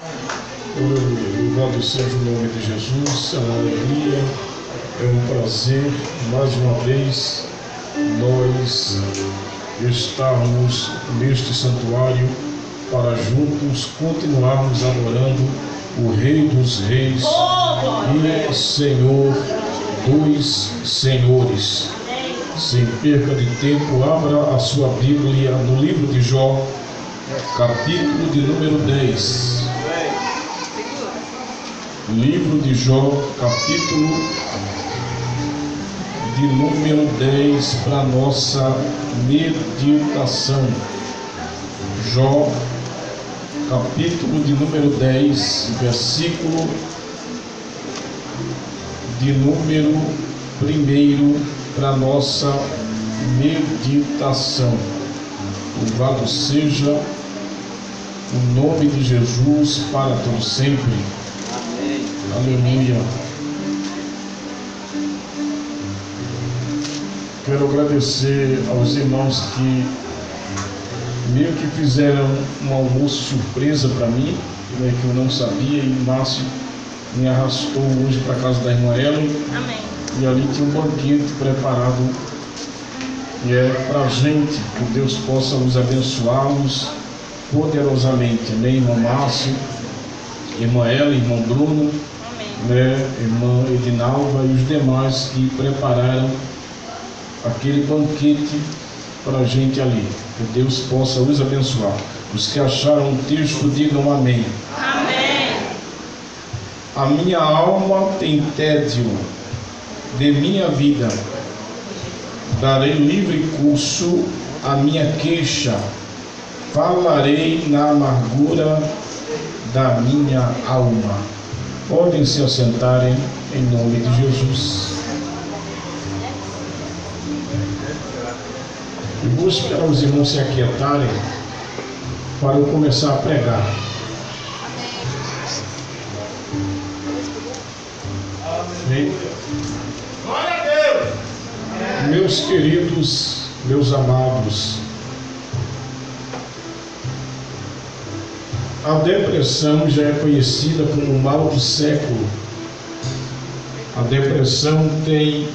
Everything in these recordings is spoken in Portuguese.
Louvado seja o nome de Jesus, é uma alegria, é um prazer, mais uma vez, nós estarmos neste santuário para juntos continuarmos adorando o Rei dos Reis e Senhor dos Senhores. Sem perca de tempo, abra a sua Bíblia no livro de Jó, capítulo de número 10. Livro de Jó, capítulo de número 10, para nossa meditação. Jó, capítulo de número 10, versículo de número 1, para nossa meditação. Louvado seja o nome de Jesus para todo sempre. Amém. Aleluia. Quero agradecer aos irmãos que meio que fizeram um almoço surpresa para mim, né, que eu não sabia, e Márcio me arrastou hoje para a casa da irmã Ellen. Amém. E ali tinha um banquete preparado, e é para a gente, que Deus possa nos abençoá-los poderosamente. Amém, irmão Márcio, irmã Ellen, irmão Bruno, né, irmã Edinalva e os demais que prepararam aquele banquete para a gente ali. Que Deus possa os abençoar. Os que acharam o texto, digam amém. Amém. A minha alma tem tédio de minha vida, darei livre curso à minha queixa, falarei na amargura da minha alma. Podem se assentarem em nome de Jesus. Eu vou esperar os irmãos se aquietarem para eu começar a pregar. Amém. Glória a Deus. Meus queridos, meus amados, a depressão já é conhecida como o mal do século. A depressão tem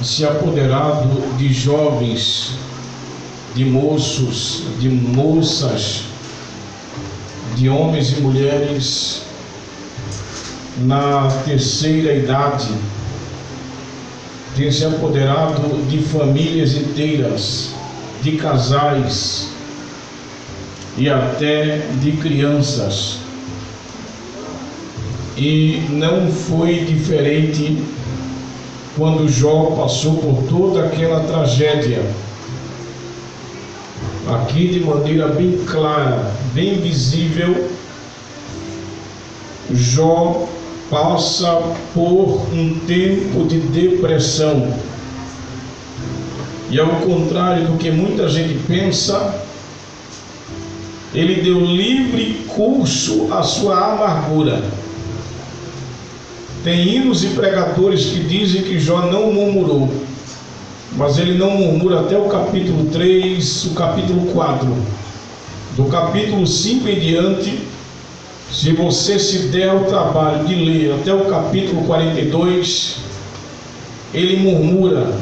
se apoderado de jovens, de moços, de moças, de homens e mulheres na terceira idade. Tem se apoderado de famílias inteiras, de casais e até de crianças. E não foi diferente quando Jó passou por toda aquela tragédia. Aqui, de maneira bem clara, bem visível, Jó passa por um tempo de depressão. E ao contrário do que muita gente pensa, ele deu livre curso à sua amargura. Tem hinos e pregadores que dizem que Jó não murmurou, mas ele não murmura até o capítulo 3, o capítulo 4. Do capítulo 5 em diante, se você se der o trabalho de ler até o capítulo 42, ele murmura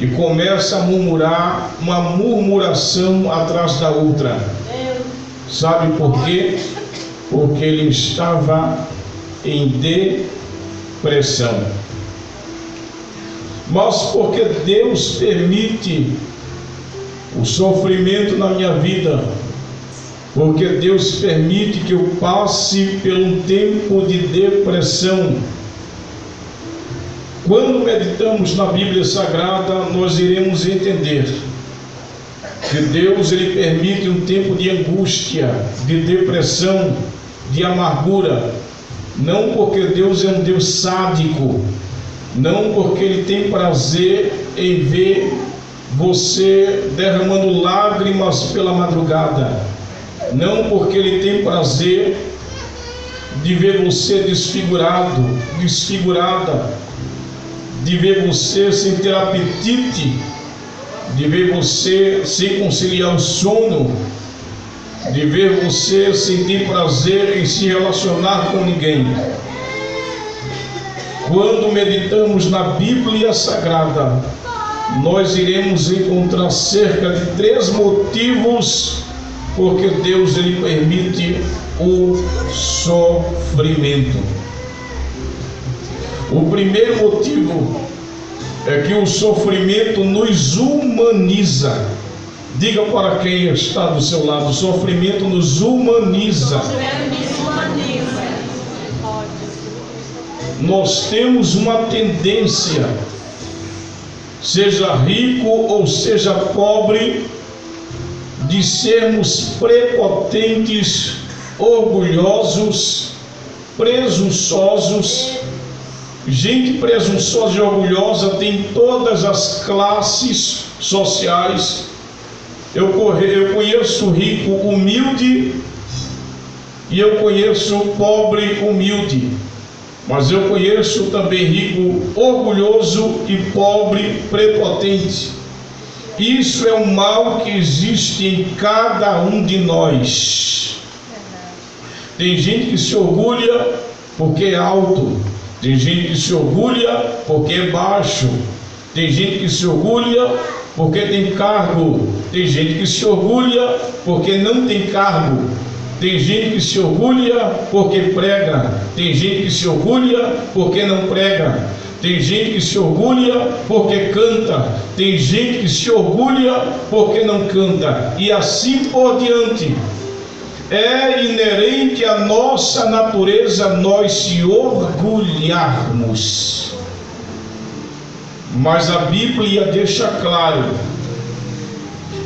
e começa a murmurar, uma murmuração atrás da outra. Sabe por quê? Porque ele estava em depressão. Mas porque Deus permite o sofrimento na minha vida, porque Deus permite que eu passe por um tempo de depressão. Quando meditamos na Bíblia Sagrada, nós iremos entender que Deus ele permite um tempo de angústia, de depressão, de amargura, não porque Deus é um Deus sádico, não porque Ele tem prazer em ver você derramando lágrimas pela madrugada, não porque Ele tem prazer de ver você desfigurado, desfigurada, de ver você sem ter apetite, de ver você sem conciliar o sono, de ver você sentir prazer em se relacionar com ninguém. Quando meditamos na Bíblia Sagrada, nós iremos encontrar cerca de 3 motivos porque Deus ele permite o sofrimento. O primeiro motivo é que o sofrimento nos humaniza. Diga para quem está do seu lado: o sofrimento nos humaniza. Nós temos uma tendência, seja rico ou seja pobre, de sermos prepotentes, orgulhosos, presunçosos. Gente presunçosa e orgulhosa tem todas as classes sociais. Eu conheço rico humilde e eu conheço pobre humilde, mas eu conheço também rico orgulhoso e pobre prepotente. Isso é um mal que existe em cada um de nós. Tem gente que se orgulha porque é alto, tem gente que se orgulha porque é baixo, tem gente que se orgulha porque tem cargo, tem gente que se orgulha porque não tem cargo, tem gente que se orgulha porque prega, tem gente que se orgulha porque não prega, tem gente que se orgulha porque canta, tem gente que se orgulha porque não canta, e assim por diante. É inerente à nossa natureza nós se orgulharmos. Mas a Bíblia deixa claro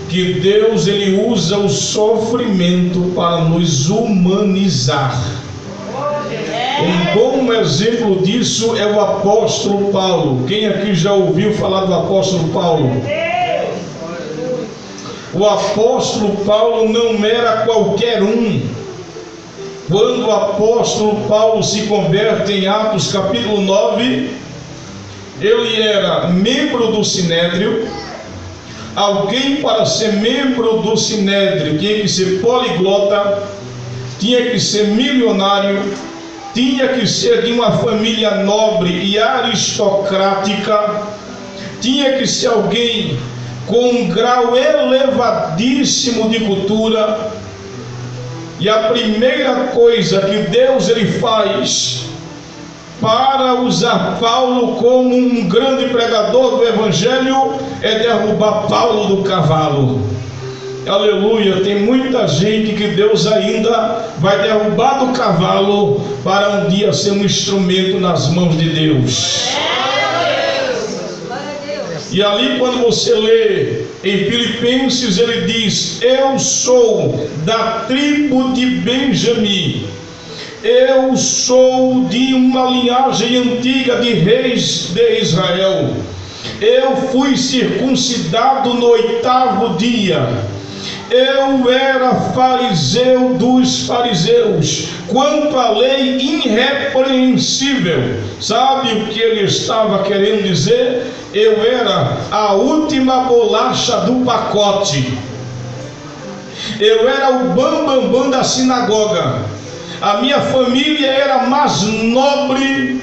que Deus ele usa o sofrimento para nos humanizar. Um bom exemplo disso é o apóstolo Paulo. Quem aqui já ouviu falar do apóstolo Paulo? O apóstolo Paulo não era qualquer um. Quando o apóstolo Paulo se converte em Atos capítulo 9, ele era membro do Sinédrio. Alguém para ser membro do Sinédrio tinha que ser poliglota, tinha que ser milionário, tinha que ser de uma família nobre e aristocrática, tinha que ser alguém com um grau elevadíssimo de cultura. E a primeira coisa que Deus ele faz para usar Paulo como um grande pregador do Evangelho é derrubar Paulo do cavalo. Aleluia, tem muita gente que Deus ainda vai derrubar do cavalo para um dia ser um instrumento nas mãos de Deus. E ali quando você lê em Filipenses, ele diz: eu sou da tribo de Benjamim, eu sou de uma linhagem antiga de reis de Israel, eu fui circuncidado no 8º dia, eu era fariseu dos fariseus, quanto à lei irrepreensível. Sabe o que ele estava querendo dizer? Eu era a última bolacha do pacote, eu era o bambambam da sinagoga, a minha família era a mais nobre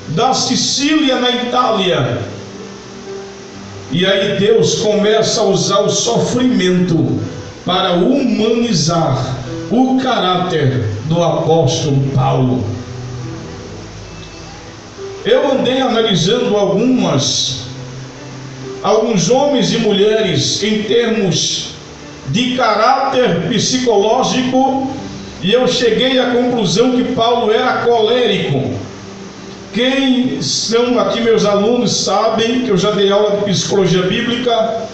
da Sicília, na Itália. E aí Deus começa a usar o sofrimento para humanizar o caráter do apóstolo Paulo. Eu andei analisando alguns homens e mulheres em termos de caráter psicológico, e eu cheguei à conclusão que Paulo era colérico. Quem são aqui meus alunos sabem que eu já dei aula de psicologia bíblica,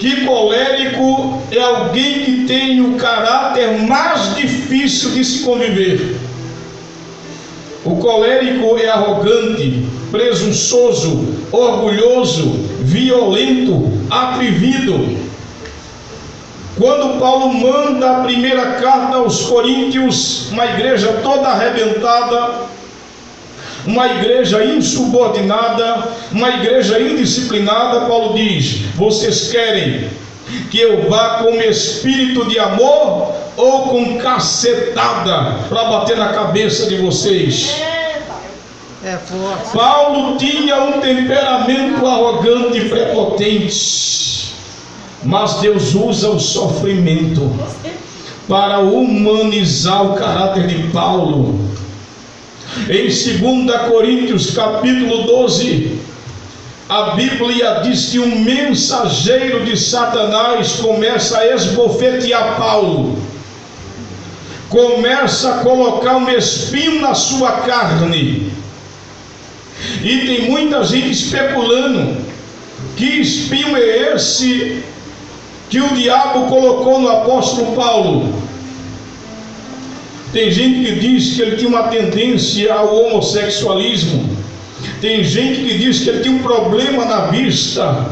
que colérico é alguém que tem o caráter mais difícil de se conviver. O colérico é arrogante, presunçoso, orgulhoso, violento, atrevido. Quando Paulo manda a primeira carta aos Coríntios, uma igreja toda arrebentada, uma igreja insubordinada, uma igreja indisciplinada, Paulo diz: vocês querem que eu vá com espírito de amor ou com cacetada para bater na cabeça de vocês? É forte. Paulo tinha um temperamento arrogante e prepotente, mas Deus usa o sofrimento para humanizar o caráter de Paulo. Em 2 Coríntios capítulo 12, a Bíblia diz que um mensageiro de Satanás começa a esbofetear Paulo, começa a colocar um espinho na sua carne, e tem muita gente especulando que espinho é esse que o diabo colocou no apóstolo Paulo. Tem gente que diz que ele tinha uma tendência ao homossexualismo, tem gente que diz que ele tinha um problema na vista,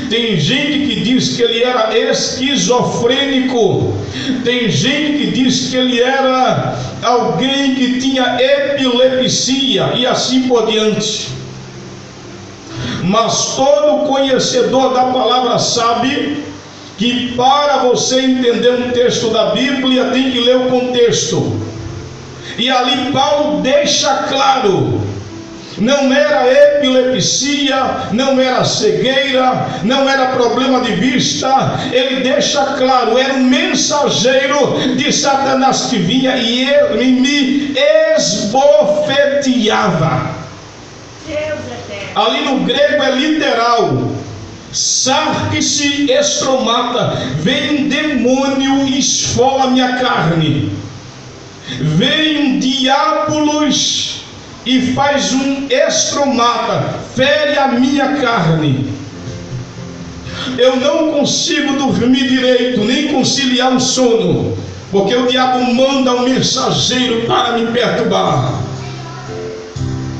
tem gente que diz que ele era esquizofrênico, tem gente que diz que ele era alguém que tinha epilepsia e assim por diante. Mas todo conhecedor da palavra sabe que para você entender um texto da Bíblia tem que ler o contexto. E ali Paulo deixa claro: não era epilepsia, não era cegueira, não era problema de vista. Ele deixa claro, era um mensageiro de Satanás que vinha e ele me esbofeteava. Ali no grego é literal, sarque-se estromata, vem um demônio e esfola a minha carne, vem um diabolos e faz um estromata, fere a minha carne. Eu não consigo dormir direito, nem conciliar um sono, porque o diabo manda um mensageiro para me perturbar.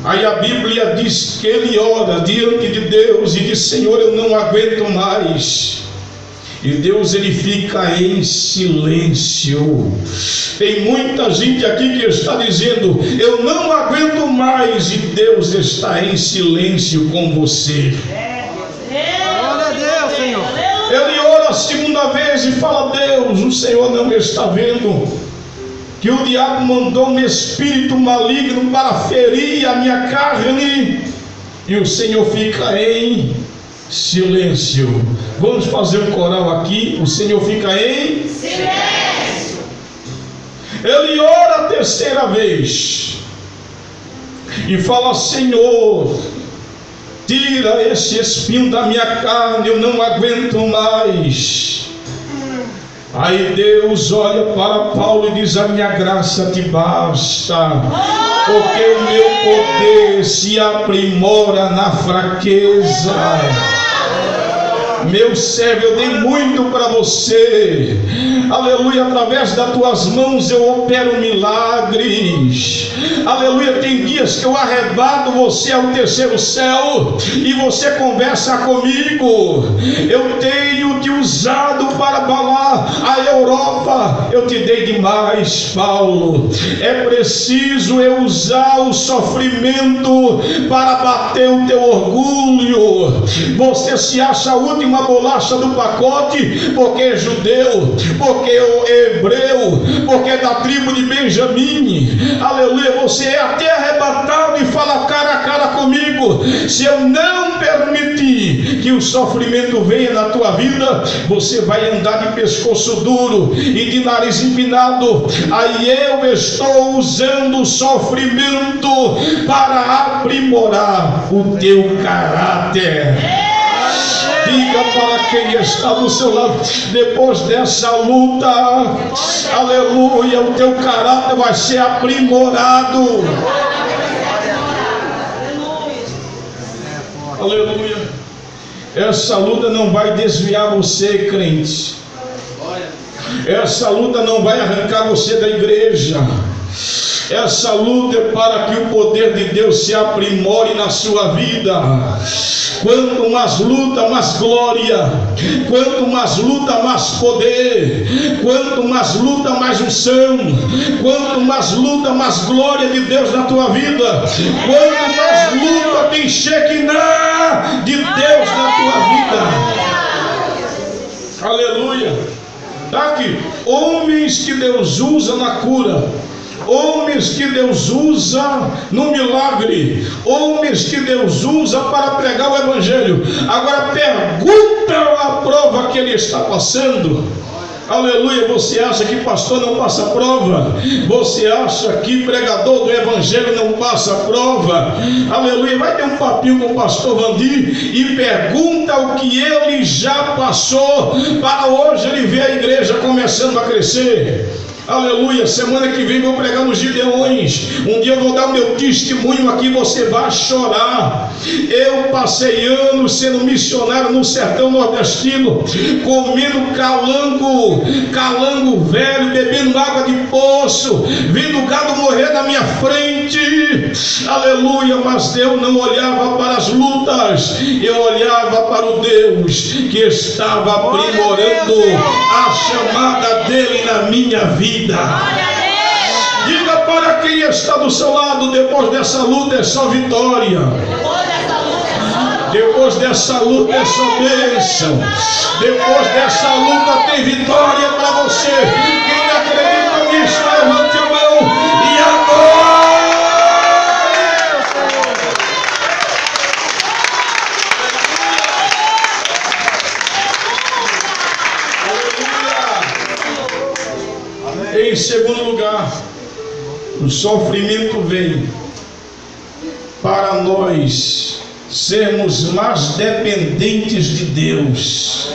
Aí a Bíblia diz que ele ora diante de Deus e diz: Senhor, eu não aguento mais. E Deus, ele fica em silêncio. Tem muita gente aqui que está dizendo: eu não aguento mais, e Deus está em silêncio com você. Glória a Deus, Senhor. Ele ora a segunda vez e fala: Deus, o Senhor não está vendo que o diabo mandou um espírito maligno para ferir a minha carne? E o Senhor fica em silêncio. Vamos fazer um coral aqui. O Senhor fica em silêncio. Ele ora a terceira vez e fala: Senhor, tira esse espinho da minha carne, eu não aguento mais. Aí Deus olha para Paulo e diz: a minha graça te basta, porque o meu poder se aprimora na fraqueza. Meu servo, eu dei muito para você, aleluia. Através das tuas mãos eu opero milagres, aleluia. Tem dias que eu arrebato você ao terceiro céu e você conversa comigo. Eu tenho te usado para abalar a Europa, eu te dei demais, Paulo. É preciso eu usar o sofrimento para bater o teu orgulho. Você se acha a última bolacha do pacote, porque é judeu, porque é hebreu, porque é da tribo de Benjamim, aleluia. Você é até arrebatado e fala cara a cara comigo. Se eu não permitir que o sofrimento venha na tua vida, você vai andar de pescoço duro e de nariz empinado. Aí eu estou usando o sofrimento para aprimorar o teu caráter. Diga para quem está do seu lado: depois dessa luta, aleluia, o teu caráter vai ser aprimorado. Aleluia. Essa luta não vai desviar você, crente. Essa luta não vai arrancar você da igreja. Essa luta é para que o poder de Deus se aprimore na sua vida. Quanto mais luta, mais glória. Quanto mais luta, mais poder. Quanto mais luta, mais unção. Quanto mais luta, mais glória de Deus na tua vida. Quanto mais luta, tem Shekinah de Deus na tua vida. Aleluia. Está aqui, homens que Deus usa na cura, homens que Deus usa no milagre, homens que Deus usa para pregar o Evangelho. Agora pergunta a prova que ele está passando. Aleluia. Você acha que pastor não passa prova? Você acha que pregador do Evangelho não passa prova? Aleluia. Vai ter um papinho com o pastor Vandir e pergunta o que ele já passou, para hoje ele ver a igreja começando a crescer. Aleluia. Semana que vem vou pregar nos Gideões. Um dia eu vou dar o meu testemunho aqui, você vai chorar. Eu passei anos sendo missionário no sertão nordestino, comendo calango velho, bebendo água de poço, vendo o gado morrer na minha frente. Aleluia. Mas Deus não olhava para as lutas, eu olhava para o Deus que estava aprimorando a chamada dele na minha vida. Diga para quem está do seu lado: depois dessa luta é só vitória. Depois dessa luta é só bênção. Depois dessa luta tem vitória para você. Quem acredita nisso, levante a mão e adore. Em segundo lugar, o sofrimento vem para nós sermos mais dependentes de Deus.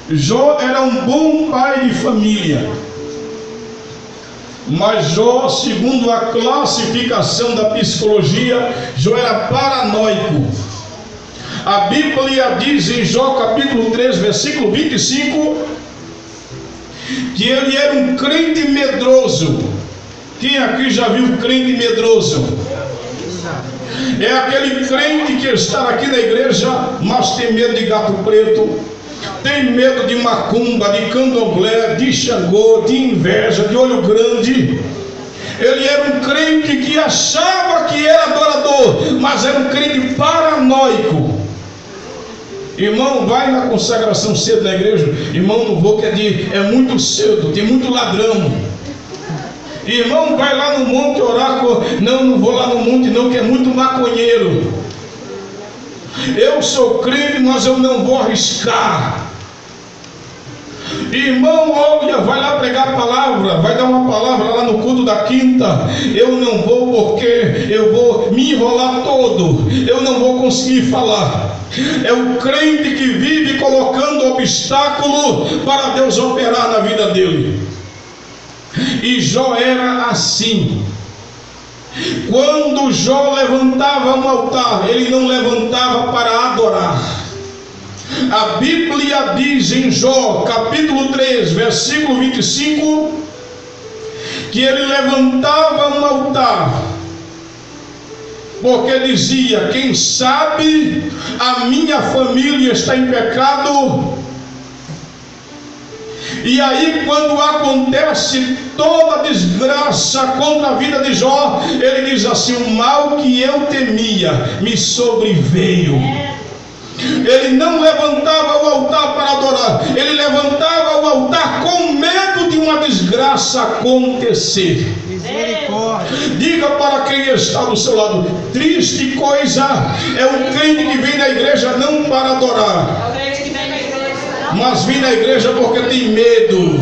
Jó era um bom pai de família, mas Jó, segundo a classificação da psicologia, Jó era paranoico. A Bíblia diz em Jó capítulo 3, versículo 25, que ele era um crente medroso. Quem aqui já viu crente medroso? É aquele crente que está aqui na igreja, mas tem medo de gato preto, tem medo de macumba, de candomblé, de Xangô, de inveja, de olho grande. Ele era um crente que achava que era adorador, mas era um crente paranoico. Irmão, vai na consagração cedo na igreja. Irmão, não vou, que é muito cedo, tem muito ladrão. Irmão, vai lá no monte orar. Não vou lá no monte não, que é muito maconheiro. Eu sou crente, mas eu não vou arriscar. Irmão, olha, vai lá pregar a palavra, vai dar uma palavra lá no culto da quinta. Eu não vou, porque eu vou me enrolar todo, eu não vou conseguir falar. É o crente que vive colocando obstáculo para Deus operar na vida dele. E Jó era assim. Quando Jó levantava um altar, ele não levantava para adorar. A Bíblia diz em Jó capítulo 3, versículo 25, que ele levantava um altar porque dizia: quem sabe a minha família está em pecado. E aí, quando acontece toda a desgraça contra a vida de Jó, ele diz assim: o mal que eu temia me sobreveio. Ele não levantava o altar para adorar, ele levantava o altar com medo de uma desgraça acontecer. Misericórdia. Diga para quem está do seu lado: triste coisa é um crente que vem na igreja não para adorar, mas vem na igreja porque tem medo.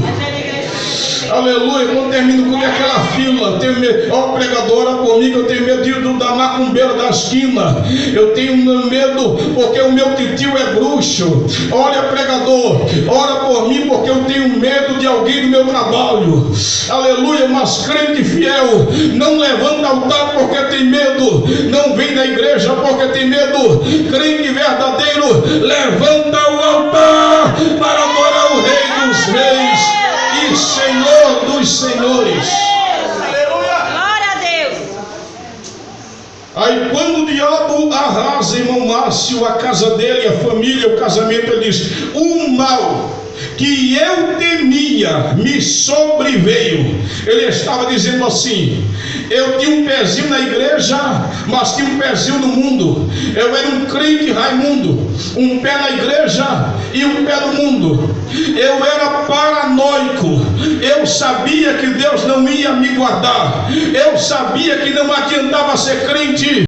Aleluia. Quando termino com aquela fila, tenho medo. Ó, pregadora, por mim que eu tenho medo da macumbeira da esquina. Eu tenho medo porque o meu titio é bruxo. Olha, pregador, ora por mim porque eu tenho medo de alguém do meu trabalho. Aleluia. Mas crente fiel não levanta altar porque tem medo, não vem na igreja porque tem medo. Crente verdadeiro levanta o altar para adorar o Rei dos Reis e Senhor dos Senhores. Aleluia. Glória a Deus. Aí quando o diabo arrasa, irmão Márcio, a casa dele, a família, o casamento, ele diz: o mal que eu temia me sobreveio. Ele estava dizendo assim: eu tinha um pezinho na igreja, mas tinha um pezinho no mundo. Eu era um crente Raimundo, um pé na igreja e um pé no mundo. Eu era paranoico. Eu sabia que Deus não ia me guardar. Eu sabia que não adiantava ser crente.